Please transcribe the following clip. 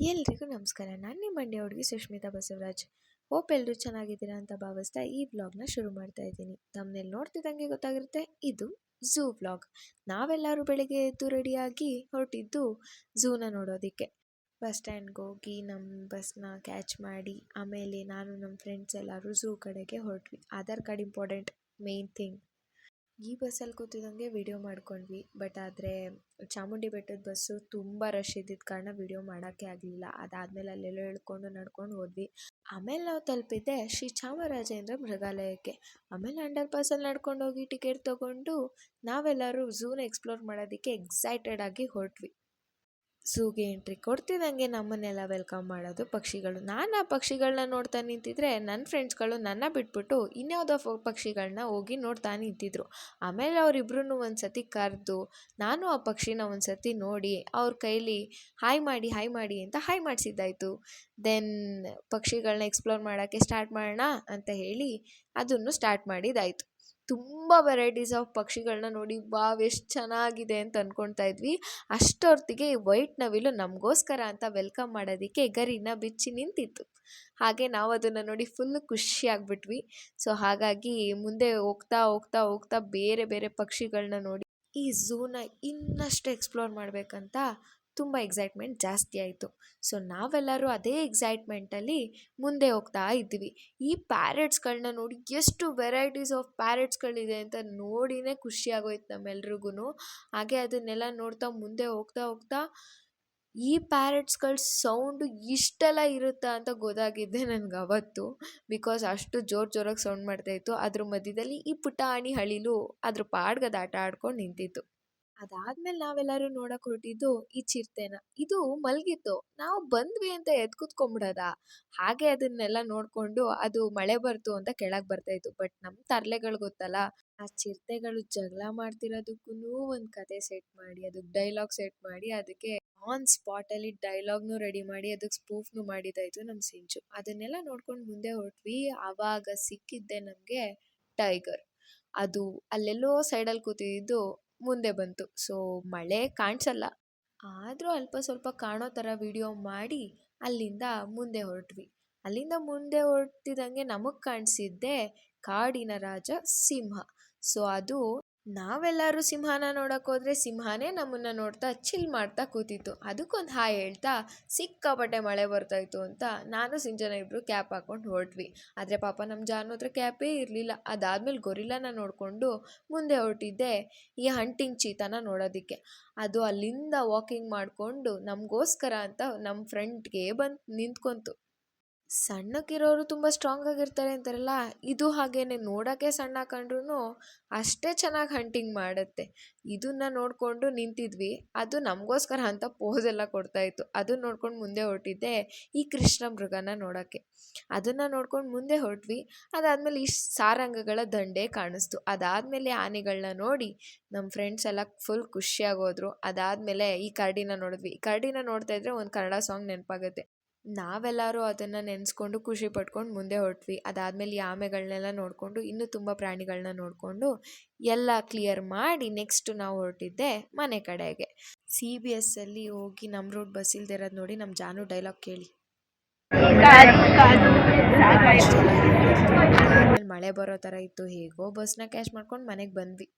ಎಲ್ರಿಗೂ ನಮಸ್ಕಾರ. ನಾನು ನಿಮ್ಮ ಮಂಡ್ಯ ಹುಡುಗಿ ಸುಷ್ಮಿತಾ ಬಸವರಾಜ್. ಹೋಪ್ ಎಲ್ಲರೂ ಚೆನ್ನಾಗಿದ್ದೀರಾ ಅಂತ ಭಾವಿಸ್ತಾ ಈ ವ್ಲಾಗ್ನ ಶುರು ಮಾಡ್ತಾ ಇದ್ದೀನಿ. ತಮ್ಮನೇಲಿ ನೋಡ್ತಿದ್ದಂಗೆ ಗೊತ್ತಾಗಿರುತ್ತೆ, ಇದು ಝೂ ವ್ಲಾಗ್. ನಾವೆಲ್ಲರೂ ಬೆಳಿಗ್ಗೆ ಎದ್ದು ರೆಡಿಯಾಗಿ ಹೊರಟಿದ್ದು ಝೂನ ನೋಡೋದಕ್ಕೆ. ಬಸ್ ಸ್ಟ್ಯಾಂಡ್ಗೆ ಹೋಗಿ ನಮ್ಮ ಬಸ್ನ ಕ್ಯಾಚ್ ಮಾಡಿ ಆಮೇಲೆ ನಾನು ನಮ್ಮ ಫ್ರೆಂಡ್ಸ್ ಎಲ್ಲರೂ ಝೂ ಕಡೆಗೆ ಹೊರಟ್ವಿ. Aadhaar card important, main thing. ಈ ಬಸ್ಸಲ್ಲಿ ಕೂತಿದ್ದಂಗೆ ವಿಡಿಯೋ ಮಾಡ್ಕೊಂಡ್ವಿ. ಬಟ್ ಆದರೆ ಚಾಮುಂಡಿ ಬೆಟ್ಟದ ಬಸ್ಸು ತುಂಬ ರಶ್ ಇದ್ದಿದ್ದ ಕಾರಣ ವಿಡಿಯೋ ಮಾಡೋಕ್ಕೆ ಆಗಲಿಲ್ಲ. ಅದಾದಮೇಲೆ ಅಲ್ಲೆಲ್ಲೋ ಇಳ್ಕೊಂಡು ನಡ್ಕೊಂಡು ಹೋದ್ವಿ. ಆಮೇಲೆ ನಾವು ತಲುಪಿದ್ದೆ ಶ್ರೀ ಚಾಮರಾಜೇಂದ್ರ ಮೃಗಾಲಯಕ್ಕೆ. ಆಮೇಲೆ ಅಂಡರ್ ಪಾಸಲ್ಲಿ ನಡ್ಕೊಂಡು ಹೋಗಿ ಟಿಕೆಟ್ ತೊಗೊಂಡು ನಾವೆಲ್ಲರೂ ಝೂನ ಎಕ್ಸ್ಪ್ಲೋರ್ ಮಾಡೋದಕ್ಕೆ ಎಕ್ಸೈಟೆಡ್ ಆಗಿ ಹೊರಟ್ವಿ. ಝೂಗೆ ಎಂಟ್ರಿ ಕೊಡ್ತಿದ್ದಂಗೆ ನಮ್ಮನ್ನೆಲ್ಲ ವೆಲ್ಕಮ್ ಮಾಡೋದು ಪಕ್ಷಿಗಳು. ನಾನು ಆ ಪಕ್ಷಿಗಳನ್ನ ನೋಡ್ತಾ ನಿಂತಿದ್ರೆ ನನ್ನ ಫ್ರೆಂಡ್ಸ್ಗಳು ನನ್ನ ಬಿಟ್ಬಿಟ್ಟು ಇನ್ಯಾವುದೋ ಪಕ್ಷಿಗಳನ್ನ ಹೋಗಿ ನೋಡ್ತಾ ನಿಂತಿದ್ರು. ಆಮೇಲೆ ಅವರಿಬ್ರು ಒಂದು ಸತಿ ಕರೆದು ನಾನು ಆ ಪಕ್ಷಿನ ಒಂದು ಸತಿ ನೋಡಿ ಅವ್ರ ಕೈಲಿ ಹಾಯ್ ಮಾಡಿ ಅಂತ ಹಾಯ್ ಮಾಡಿಸಿದ್ದಾಯಿತು. ದೆನ್ ಪಕ್ಷಿಗಳನ್ನ ಎಕ್ಸ್ಪ್ಲೋರ್ ಮಾಡೋಕ್ಕೆ ಸ್ಟಾರ್ಟ್ ಮಾಡೋಣ ಅಂತ ಹೇಳಿ ಅದನ್ನು ಸ್ಟಾರ್ಟ್ ಮಾಡಿದ್ದಾಯಿತು. ತುಂಬ ವೆರೈಟೀಸ್ ಆಫ್ ಪಕ್ಷಿಗಳನ್ನ ನೋಡಿ ವಾವ್ ಎಷ್ಟು ಚೆನ್ನಾಗಿದೆ ಅಂತ ಅಂದ್ಕೊಳ್ತಾ ಇದ್ವಿ. ಅಷ್ಟೊತ್ತಿಗೆ ವೈಟ್ ನವಿಲು ನಮಗೋಸ್ಕರ ಅಂತ ವೆಲ್ಕಮ್ ಮಾಡೋದಕ್ಕೆ ಗರಿನ ಬಿಚ್ಚಿ ನಿಂತಿತ್ತು. ಹಾಗೆ ನಾವು ಅದನ್ನು ನೋಡಿ ಫುಲ್ ಖುಷಿ ಆಗಿಬಿಟ್ವಿ. ಸೊ ಹಾಗಾಗಿ ಮುಂದೆ ಹೋಗ್ತಾ ಹೋಗ್ತಾ ಹೋಗ್ತಾ ಬೇರೆ ಬೇರೆ ಪಕ್ಷಿಗಳನ್ನ ನೋಡಿ ಈ ಝೂನ ಇನ್ನಷ್ಟು ಎಕ್ಸ್ಪ್ಲೋರ್ ಮಾಡಬೇಕಂತ ತುಂಬ ಎಕ್ಸೈಟ್ಮೆಂಟ್ ಜಾಸ್ತಿ ಆಯಿತು. ಸೊ ನಾವೆಲ್ಲರೂ ಅದೇ ಎಕ್ಸೈಟ್ಮೆಂಟಲ್ಲಿ ಮುಂದೆ ಹೋಗ್ತಾ ಇದ್ವಿ. ಈ ಪ್ಯಾರೆಟ್ಸ್ಗಳನ್ನ ನೋಡಿ ಎಷ್ಟು ವೆರೈಟೀಸ್ ಆಫ್ ಪ್ಯಾರೆಟ್ಸ್ಗಳಿದೆ ಅಂತ ನೋಡಿನೇ ಖುಷಿ ಆಗೋಯ್ತು ನಮ್ಮೆಲ್ರಿಗೂ. ಹಾಗೆ ಅದನ್ನೆಲ್ಲ ನೋಡ್ತಾ ಮುಂದೆ ಹೋಗ್ತಾ ಹೋಗ್ತಾ ಈ ಪ್ಯಾರೆಟ್ಸ್ಗಳ ಸೌಂಡು ಇಷ್ಟೆಲ್ಲ ಇರುತ್ತಾ ಅಂತ ಗೊತ್ತಾಗಿದ್ದೆ ನನಗೆ ಅವತ್ತು. ಬಿಕಾಸ್ ಅಷ್ಟು ಜೋರಾಗಿ ಸೌಂಡ್ ಮಾಡ್ತಾಯಿತ್ತು. ಅದ್ರ ಮಧ್ಯದಲ್ಲಿ ಈ ಪುಟಾಣಿ ಹಳಿಲು ಅದ್ರ ಪಾಡ್ಗದ ಆಟ ಆಡ್ಕೊಂಡು ನಿಂತಿತ್ತು. ಅದಾದ್ಮೇಲೆ ನಾವೆಲ್ಲರೂ ನೋಡಕ್ ಹೊರಟಿದ್ದು ಈ ಚಿರತೆನ. ಇದು ಮಲಗಿತ್ತು, ನಾವು ಬಂದ್ವಿ ಅಂತ ಎದ್ದು ಕೂತ್ಕೊಂಡ್ಬಿಡೋದ. ಹಾಗೆ ಅದನ್ನೆಲ್ಲ ನೋಡ್ಕೊಂಡು ಅದು ಮಳೆ ಬರ್ತು ಅಂತ ಕೆಳಗೆ ಬರ್ತಾಯಿತ್ತು. ಬಟ್ ನಮ್ಮ ತರ್ಲೆಗಳು ಗೊತ್ತಲ್ಲ, ಆ ಚಿರತೆಗಳು ಜಗಳ ಮಾಡ್ತಿರೋದಕ್ಕೂ ಒಂದು ಕತೆ ಸೆಟ್ ಮಾಡಿ ಅದಕ್ಕೆ ಡೈಲಾಗ್ ಸೆಟ್ ಮಾಡಿ ಅದಕ್ಕೆ ಆನ್ ಸ್ಪಾಟಲ್ಲಿ ಡೈಲಾಗ್ನು ರೆಡಿ ಮಾಡಿ ಅದಕ್ಕೆ ಸ್ಪೂಫ್ನು ಮಾಡಿದಾಯಿತು ನಮ್ಮ ಸಿಂಚು. ಅದನ್ನೆಲ್ಲ ನೋಡ್ಕೊಂಡು ಮುಂದೆ ಹೊರಟ್ವಿ. ಆವಾಗ ಸಿಕ್ಕಿದ್ದೆ ನಮಗೆ ಟೈಗರ್. ಅದು ಅಲ್ಲೆಲ್ಲೋ ಸೈಡಲ್ಲಿ ಕೂತಿದ್ದು ಮುಂದೆ ಬಂತು. ಸೊ ಮಳೆ ಕಾಣಿಸಲ್ಲ, ಆದರೂ ಅಲ್ಪ ಸ್ವಲ್ಪ ಕಾಣೋ ಥರ ವಿಡಿಯೋ ಮಾಡಿ ಅಲ್ಲಿಂದ ಮುಂದೆ ಹೊರಟ್ವಿ. ಅಲ್ಲಿಂದ ಮುಂದೆ ಹೊರಟಿದ್ದಂಗೆ ನಮಗೆ ಕಾಣಿಸಿದ್ದೆ ಕಾಡಿನ ರಾಜ ಸಿಂಹ. ಸೊ ಅದು ನಾವೆಲ್ಲರೂ ಸಿಂಹನ ನೋಡೋಕೆ ಹೋದರೆ ಸಿಂಹನೇ ನಮ್ಮನ್ನು ನೋಡ್ತಾ ಚಿಲ್ ಮಾಡ್ತಾ ಕೂತಿತ್ತು. ಅದಕ್ಕೊಂದು ಹಾಯ್ ಹೇಳ್ತಾ ಸಿಕ್ಕಾಪಟ್ಟೆ ಮಳೆ ಬರ್ತಾಯಿತ್ತು ಅಂತ ನಾನು ಸಿಂಚನ ಇಬ್ಬರು ಕ್ಯಾಪ್ ಹಾಕ್ಕೊಂಡು ಹೊರಟ್ವಿ. ಆದರೆ ಪಾಪ ನಮ್ಮ ಜಾನು ಹತ್ರ ಕ್ಯಾಪೇ ಇರಲಿಲ್ಲ. ಅದಾದಮೇಲೆ ಗೊರಿಲ್ಲನ ನೋಡಿಕೊಂಡು ಮುಂದೆ ಹೊರಟಿದ್ದೆ ಈ ಹಂಟಿಂಗ್ ಚೀತಾನ ನೋಡೋದಕ್ಕೆ. ಅದು ಅಲ್ಲಿಂದ ವಾಕಿಂಗ್ ಮಾಡಿಕೊಂಡು ನಮಗೋಸ್ಕರ ಅಂತ ನಮ್ಮ ಫ್ರಂಟ್ಗೆ ಬಂದು ನಿಂತ್ಕೊಂತು. ಸಣ್ಣಕ್ಕಿರೋರು ತುಂಬ ಸ್ಟ್ರಾಂಗ್ ಆಗಿರ್ತಾರೆ ಅಂತಾರಲ್ಲ, ಇದು ಹಾಗೇನೆ. ನೋಡೋಕ್ಕೆ ಸಣ್ಣ ಕಂಡ್ರೂ ಅಷ್ಟೇ ಚೆನ್ನಾಗಿ ಹಂಟಿಂಗ್ ಮಾಡುತ್ತೆ. ಇದನ್ನು ನೋಡಿಕೊಂಡು ನಿಂತಿದ್ವಿ. ಅದು ನಮಗೋಸ್ಕರ ಅಂತ ಪೋಸೆಲ್ಲ ಕೊಡ್ತಾಯಿತ್ತು. ಅದನ್ನು ನೋಡ್ಕೊಂಡು ಮುಂದೆ ಹೊರಟಿದ್ದೆ ಈ ಕೃಷ್ಣ ಮೃಗನ ನೋಡೋಕ್ಕೆ. ಅದನ್ನು ನೋಡ್ಕೊಂಡು ಮುಂದೆ ಹೊರಟ್ವಿ. ಅದಾದಮೇಲೆ ಈ ಸಾರಂಗಗಳ ದಂಡೆ ಕಾಣಿಸ್ತು. ಅದಾದಮೇಲೆ ಆನೆಗಳನ್ನ ನೋಡಿ ನಮ್ಮ ಫ್ರೆಂಡ್ಸ್ ಎಲ್ಲ ಫುಲ್ ಖುಷಿಯಾಗೋದ್ರು. ಅದಾದಮೇಲೆ ಈ ಕರಡಿನ ನೋಡಿದ್ವಿ. ಈ ಕರಡಿನ ನೋಡ್ತಾ ಇದ್ರೆ ಒಂದು ಕನ್ನಡ ಸಾಂಗ್ ನೆನಪಾಗುತ್ತೆ. ನಾವೆಲ್ಲರೂ ಅದನ್ನು ನೆನೆಸ್ಕೊಂಡು ಖುಷಿ ಪಟ್ಕೊಂಡು ಮುಂದೆ ಹೊರಟ್ವಿ. ಅದಾದಮೇಲೆ ಈ ಆಮೆಗಳನ್ನೆಲ್ಲ ನೋಡಿಕೊಂಡು ಇನ್ನೂ ತುಂಬ ಪ್ರಾಣಿಗಳನ್ನ ನೋಡಿಕೊಂಡು ಎಲ್ಲ ಕ್ಲಿಯರ್ ಮಾಡಿ ನೆಕ್ಸ್ಟ್ ನಾವು ಹೊರಟಿದ್ದೆ ಮನೆ ಕಡೆಗೆ. CBS ಅಲ್ಲಿ ಹೋಗಿ ನಮ್ಮ ರೂಟ್ ಬಸ್ ಇಲ್ದೇ ಇರೋದು ನೋಡಿ ನಮ್ಮ ಜಾನು ಡೈಲಾಗ್ ಕೇಳಿ. ಆಮೇಲೆ ಮಳೆ ಬರೋ ಥರ ಇತ್ತು. ಹೇಗೋ ಬಸ್ನ ಕ್ಯಾಚ್ ಮಾಡ್ಕೊಂಡು ಮನೆಗೆ ಬಂದ್ವಿ.